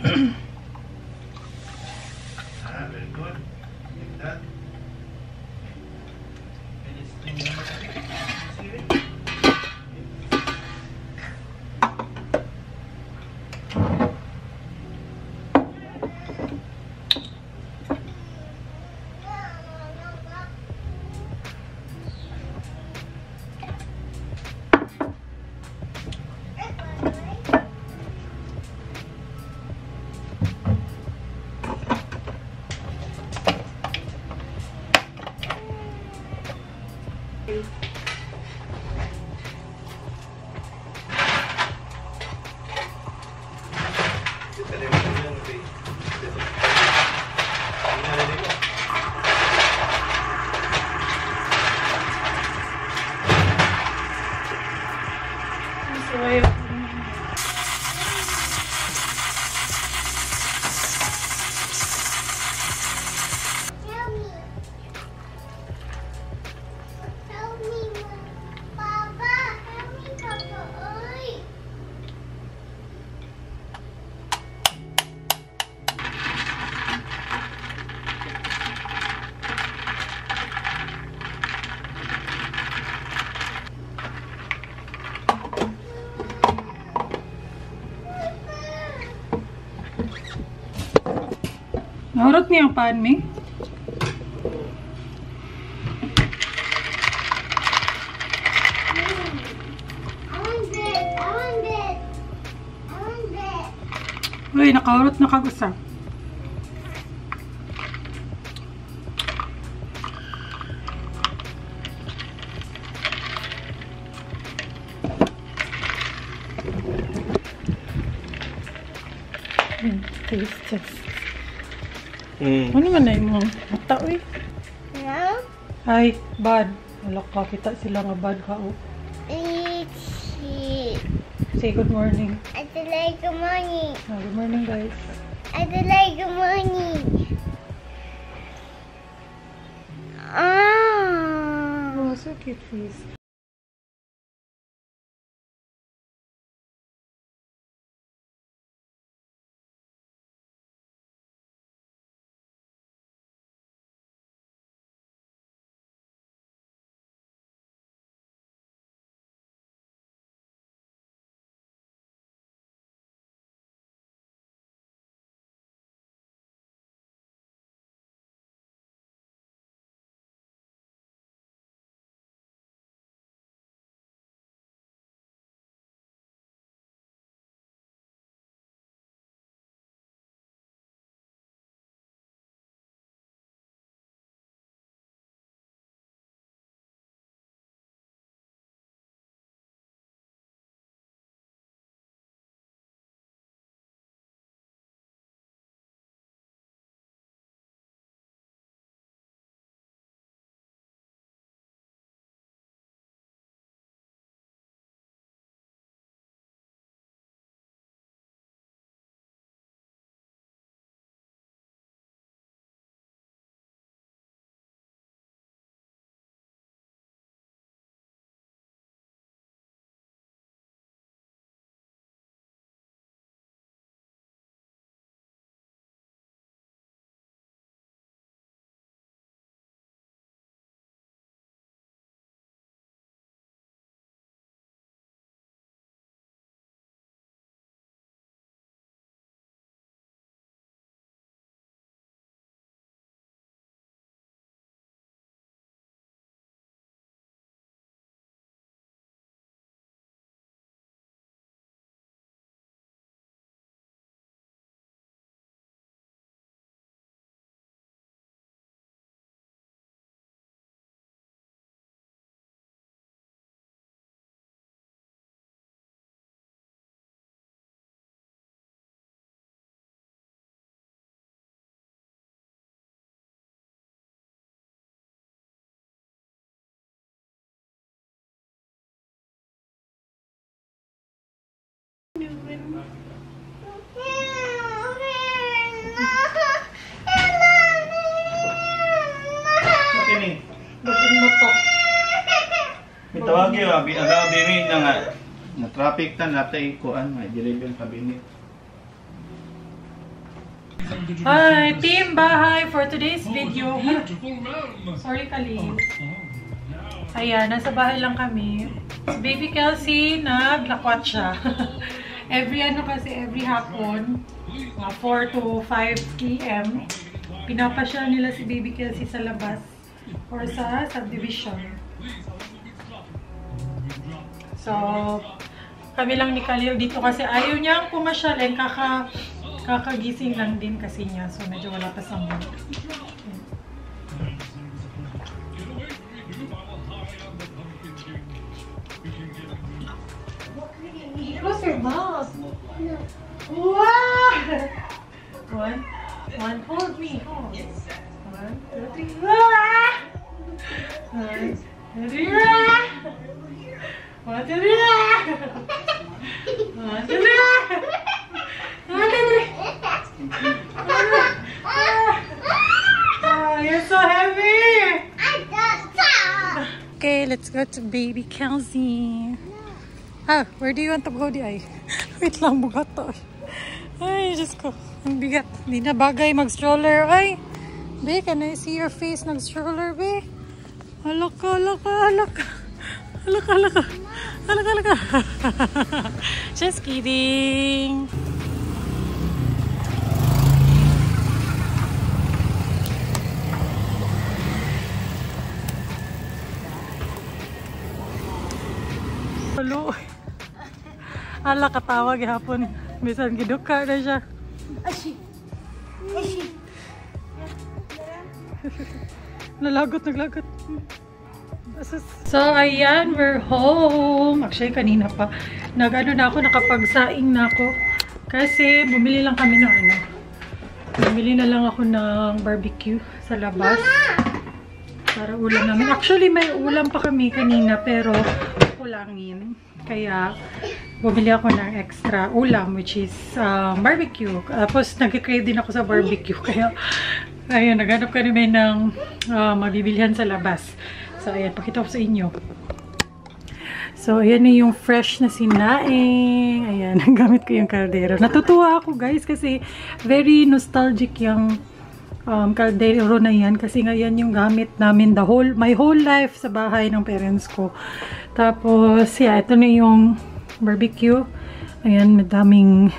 Very good. Like that. And it's Nahurot niya ang paan, Ming. Uy, nakahurot na kag-usa. Taste test. Ano man na yung mata, uy? No? Ay, bad. Wala ka, kita sila nga bad ka, oh. Itchy. Say good morning. I don't like good morning. Good morning, guys. I don't like good morning. Oh, so cute face. Mitawag yun, aga bimi na traffic tan natay kuan nga deliver yung cabinet. Hi, Team Bahay for today's video. Sorry, Kali. Ayan, nasa bahay lang kami. Si Baby Kelsey, naglakwat siya. Every hapon, 4 to 5 p.m., pinapasyal nila si Baby Kelsey sa labas or sa subdivision. So, kami lang ni Khalil dito kasi ayaw niyang pumasyal and kakagising lang din kasi niya. So, medyo wala pa sa mood. Close your mouth. No. Wow! One. Hold me. Hold. 1, 2, 3. Ah! 1, 2, 3. 1, 2, 3. 1, 2, 3. 1, 2, 3. You're so heavy. Okay, let's go to Baby Kelsey. Ah, where do you want to go, di ay? Wait lang, bugat to. Ay, Diyos ko. Ang bigat. Hindi na bagay mag-stroller. Ay, be, can I see your face nag-stroller, be? Halaka. Just kidding. Hello. Ala, katawag hapon. Bisan giduka na siya. Ashi. Naglagot. So, ayan, we're home. Actually, kanina pa. Nakapagsaing na ako. Kasi, bumili lang kami ng Bumili na lang ako ng barbecue sa labas. Para ulam namin. Actually, may ulam pa kami kanina, pero kulangin. Kaya, bumili ako ng extra ulam, which is barbecue. Tapos, nag-crave din ako sa barbecue. Kaya, ayun, naghanap ka namin ng mabibilihan sa labas. So, ayan, pakita ko sa inyo. So, ayan na yung fresh na sinaing. Ayan, gamit ko yung kaldero. Natutuwa ako, guys, kasi very nostalgic yung kaldero na yan. Kasi nga yan yung gamit namin my whole life sa bahay ng parents ko. Tapos, yeah, ito na yung barbecue. Ayan, madaming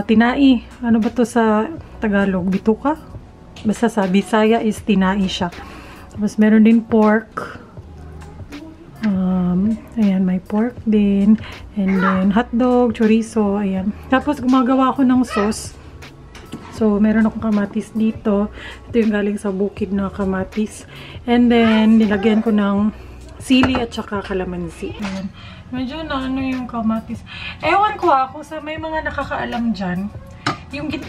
tinai. Ano ba to sa Tagalog? Bituka? Basta sa Bisaya is tinai siya. Tapos, meron din pork. Ayan, may pork din. And then, hotdog, chorizo. Ayan. Tapos, gumagawa ako ng sauce. So, meron akong kamatis dito. Ito yung galing sa bukid na kamatis. And then, nilagyan ko ng sili at saka kalamansi. Ayan. Medyo na yung kamatis. Ewan ko ako sa may mga nakakaalam dyan.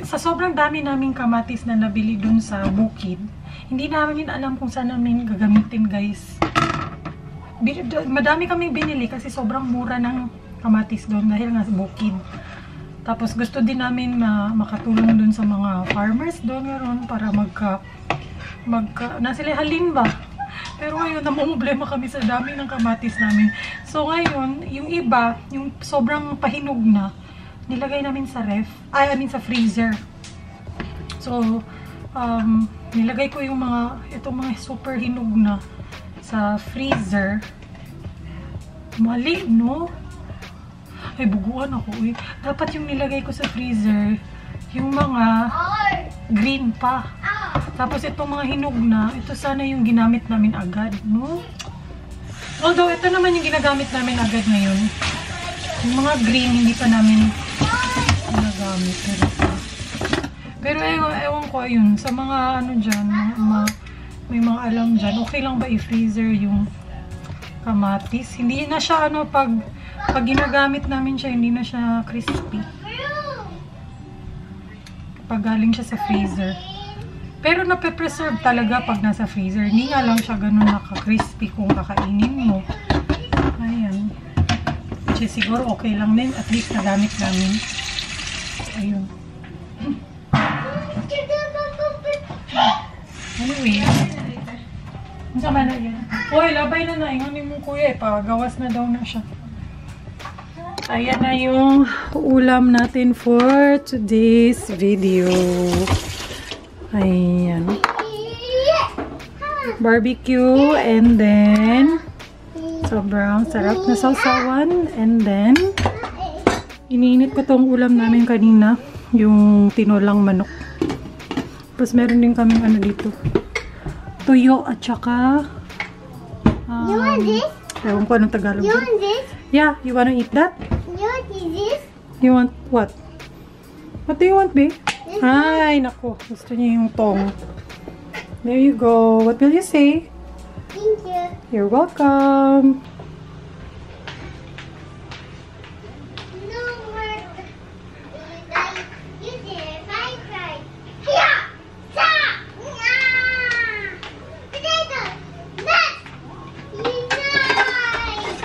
Sa sobrang dami naming kamatis na nabili dun sa bukid, hindi namin alam kung saan namin gagamitin, guys. Madami kaming binili kasi sobrang mura ng kamatis doon dahil nga sa bukid. Tapos gusto din namin na makatulong doon sa mga farmers doon ngayon para nasilahalin ba? Pero ngayon, namumblema kami sa dami ng kamatis namin. So ngayon, yung iba, yung sobrang pahinog na, nilagay namin sa sa freezer. So, nilagay ko yung itong mga super hinog na sa freezer. Mali, no? Ay, buguan ako, eh. Dapat yung nilagay ko sa freezer, yung mga green pa. Tapos itong mga hinog na, ito sana yung ginamit namin agad, no? Although, ito naman yung ginagamit namin agad ngayon. Yung mga green, hindi pa namin ginagamit. Pero ewan ko, ayun, sa mga dyan, may mga alam dyan, okay lang ba i-freezer yung kamatis? Hindi na siya, pag ginagamit namin siya, hindi na siya crispy. Pag galing siya sa freezer. Pero nape-preserve talaga pag nasa freezer. Hindi nga lang siya ganun naka-crispy kung kakainin mo. Ayan. Which is siguro okay lang din. At least nagamit namin. Ayun. Anyway. Ang sama na yan. Uy, labay na na. Inganin mo, kuya. Pagawas na daw na siya. Ayan na yung ulam natin for today's video. Ayan. Barbecue and then sobrang sarap na sausawan and then iniinit ko tong ulam namin kanina, yung tinolang manok. Tapos meron din kaming ano dito, tuyo at saka You want this? ewan ko anong Tagalog. You want this? Yeah, you wanna eat that? You want this? You want what? What do you want, babe? Ay, nako. Gusto niya yung tong. There you go. What will you say? Thank you. You're welcome. No more. You did. I tried. Here. Stop. Potato. Nuts. Nice.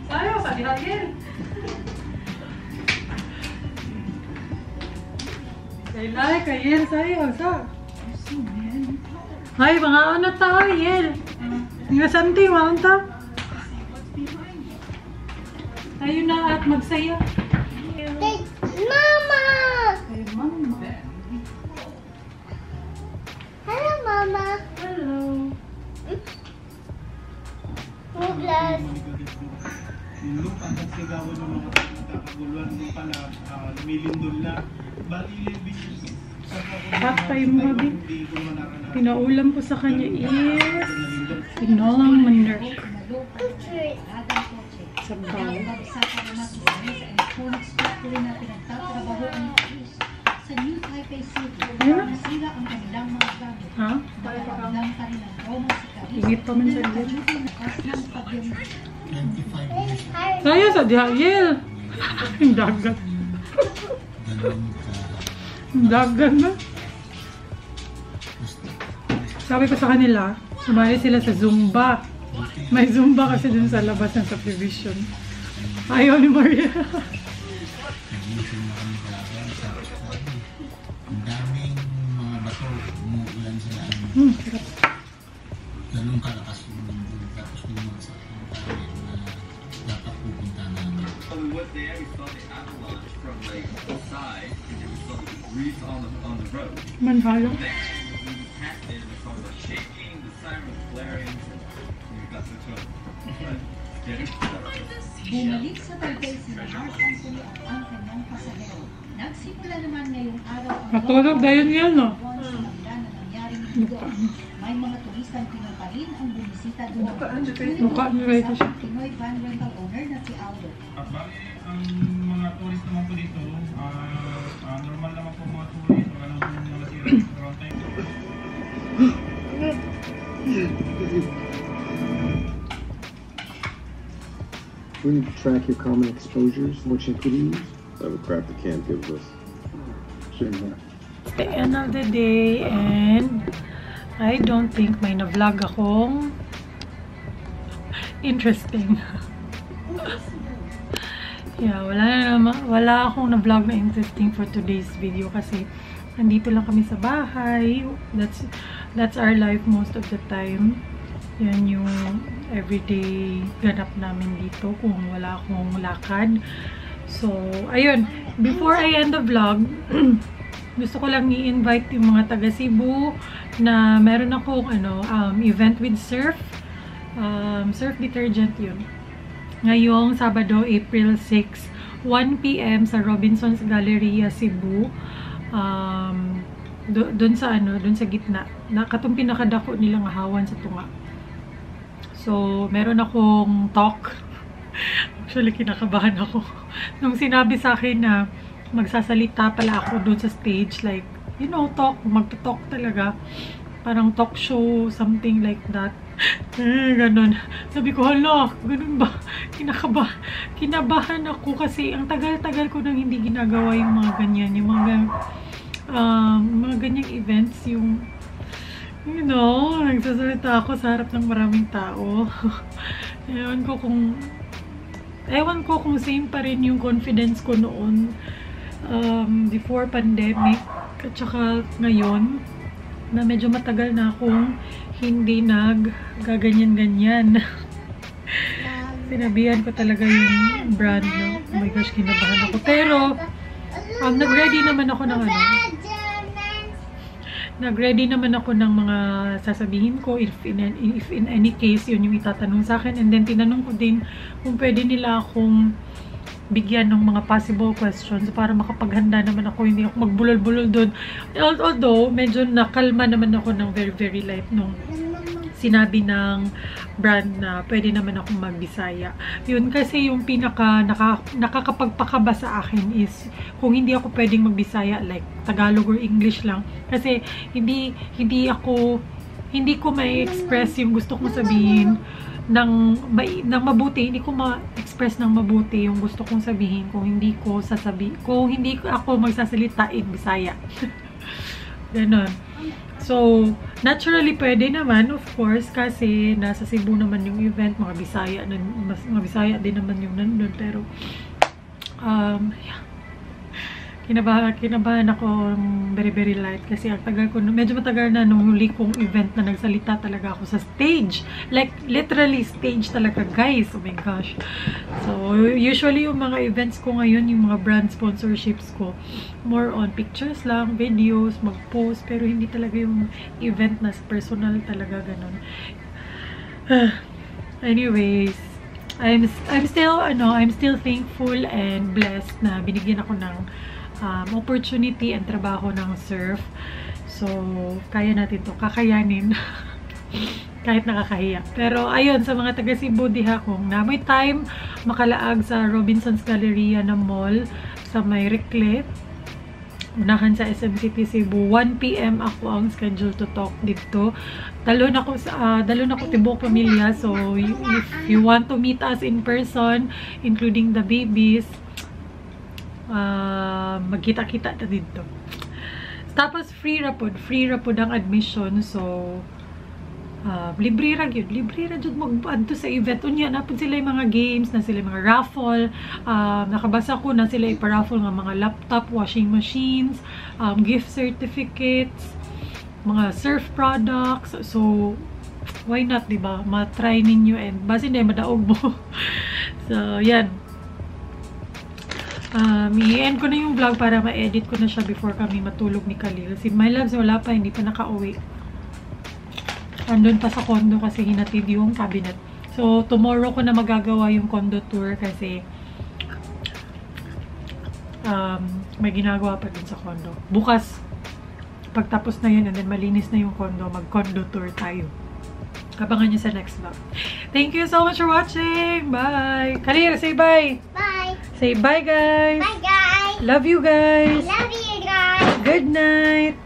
Sayo, sa dihagil. Kailay, kayel, sayo, sa. Ay, mga ano tao, yel. Nga santi, mga ta. Tayo na at magsaya. Mama! Ay, mama. Hello, Mama. Hello. Douglas. Yung pagkasigawan ng mga kakaguluhan mo pala, lumilindol na. Bali yung bisyo sa Patay mo, habi. Pinaulam ko sa kanya is tinolang manok. Pictures. Sabaw. Sa New Taipei City, Ayun na. nasira ang kanilang mga gamit. Ha? Nagpapagdang kanilang Roma si Carissa. Higit pa man sa diyan. Bukas ng pagdamit. Sayo, sa dihagil. Ang dagat. Ang dagat na. Sabi ko sa kanila, sumali sila sa Zumba. May Zumba kasi dun sa labas ng subdivision. Ayaw ni Maria. Ang daming mga bato, umuulan sila. Sarap. Ganun kalakas yung mundo. Tapos may mga sakong tayo na dapat pupunta namin. When we went there, we saw the avalanche from like the side, and we saw the debris on the road. Manhalo. Then we passed it, and the car was shaking, the siren was blaring, and we got to the truck. But Bumalik sa Taipei si Mark Anthony at ang kanyang pasahero. Nagsimula naman ngayong araw ang Matulog dahil yan, no? sa kabila na nangyaring ito. May mga turistang Pinoy pa rin ang bumisita doon. Mukha niyo rito siya. Pinoy van rental owner na si Aldo. Bali, ang mga tourist naman po dito, normal naman po mga tourist, wala naman po mga sira around time. We need to track your common exposures. What should we use? I have a crap the camp gives us. Same here. The end of the day and I don't think may na-vlog akong interesting. Yeah, wala akong na-vlog na interesting for today's video kasi nandito lang kami sa bahay. That's our life most of the time. Yan yung everyday ganap namin dito kung wala akong lakad. So, ayun. Before I end the vlog, gusto ko lang i-invite yung mga taga Cebu na meron akong event with surf. Surf detergent yun. Ngayong Sabado, April 6, 1 PM sa Robinson's Galleria, Cebu. Doon sa gitna. Katong pinakadako nilang hawan sa tunga. So, meron akong talk. Actually, kinakabahan ako. Nung sinabi sa akin na magsasalita pala ako doon sa stage, like, you know, magto-talk talaga. Parang talk show, something like that. Ganon. Sabi ko, hala, ganun ba? Kinabahan ako kasi ang tagal-tagal ko nang hindi ginagawa yung mga ganyan. Yung mga ganyang events, yung you know, nagsasalita ako sa harap ng maraming tao. Ewan ko kung same pa rin yung confidence ko noon before pandemic at saka ngayon na medyo matagal na akong hindi naggaganyan-ganyan. Sinabihan ko talaga yung brand na, oh my gosh, kinabahan ako. Pero nag-ready naman ako ng nag-ready naman ako ng mga sasabihin ko if in any case yun yung itatanong sa akin, and then tinanong ko din kung pwede nila akong bigyan ng mga possible questions para makapaghanda naman ako, hindi ako magbulol-bulol doon. Although medyo nakalma naman ako ng very light nung sinabi ng brand na pwede naman akong magbisaya. Yun kasi yung nakakapagpakaba sa akin is kung hindi ako pwedeng magbisaya, like Tagalog or English lang. Kasi hindi ko ma-express yung gusto kong sabihin ng mabuti. Hindi ko ma-express ng mabuti yung gusto kong sabihin kung hindi ako magsasalita in Bisaya. Ganon. So, naturally, pwede naman, of course, kasi nasa Cebu naman yung event, mga Bisaya din naman yung nandun, pero, yeah. Kinabahan ako very light kasi ang tagal ko, medyo matagal na nung huli kong event na nagsalita talaga ako sa stage. Like, literally stage talaga, guys. Oh my gosh. So, usually yung mga events ko ngayon, yung mga brand sponsorships ko, more on pictures lang, videos, mag-post, pero hindi talaga yung event na personal talaga, ganun. Anyways, I'm still thankful and blessed na binigyan ako ng opportunity and trabaho ng surf. So, kaya natin to, kakayanin. Kahit nakakahiya. Pero, ayun, sa mga taga Cebu diha, kung na may time, makalaag sa Robinson's Galleria na mall sa may Ricle, unahan sa SM City Cebu. 1 PM ako ang schedule to talk dito. Dalon ako tibok pamilya. So, if you want to meet us in person, including the babies, magkita-kita na dito. Tapos free ra pod ang admission, so libre ra gyud mag-adto sa event. Unya na pod sila yung mga games, na sila yung mga raffle, nakabasa ko na sila ipa-raffle nga mga laptop, washing machines, gift certificates, mga surf products. So why not, diba? Ma-try ninyo and basi na madaog mo. So yan. I-end ko na yung vlog para ma-edit ko na siya before kami matulog ni Khalil. Si My Loves wala pa, hindi pa nakauwi. Andun pa sa condo kasi hinatid yung cabinet. So, tomorrow ko na magagawa yung condo tour kasi may ginagawa pa din sa condo. Bukas, pagtapos na yun and then malinis na yung condo, mag-condo tour tayo. Abangan nyo sa next vlog. Thank you so much for watching. Bye! Khalil, say bye! Bye. Say bye, guys. Bye, guys. Love you, guys. Love you, guys. Good night.